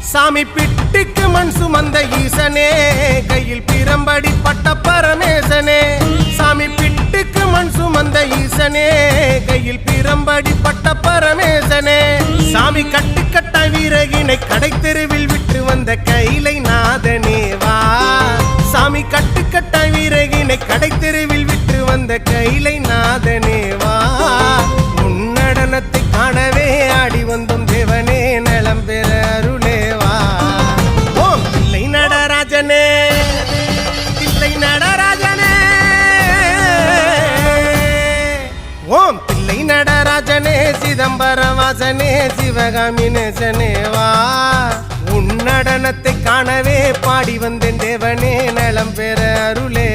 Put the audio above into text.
சாமி பிட்டுக்கு மண் சுமந்த ஈசனே, கையில் பிரம்படி பட்ட பரமேசனே. சாமி பிட்டுக்கு மண் சுமந்த ஈசனே, கையில் பிரம்படி பட்ட பரமேசனே. சாமி கட்டுக்கட்ட வீரகினை கடை தெருவில் விட்டு வந்த கைலை நாதனேவா. சாமி கட்டுக்கட்ட வீரகினை கடை தெருவில் விட்டு வந்த கைலை நாதனேவா. உன்னடனத்தை காணவே ஆடி வந்தோம் தேவனே, நலம் பெற அருளேவா. ஓம் தில்லை நடராஜனே, தில்லை நடராஜனே. ஓம் தில்லை நடராஜனே, சிதம்பரவாசனே, சிவகாமி நேசனேவா. உன்னடனத்தை காணவே பாடி வந்தேன் தேவனே, நலம் பெற அருளே.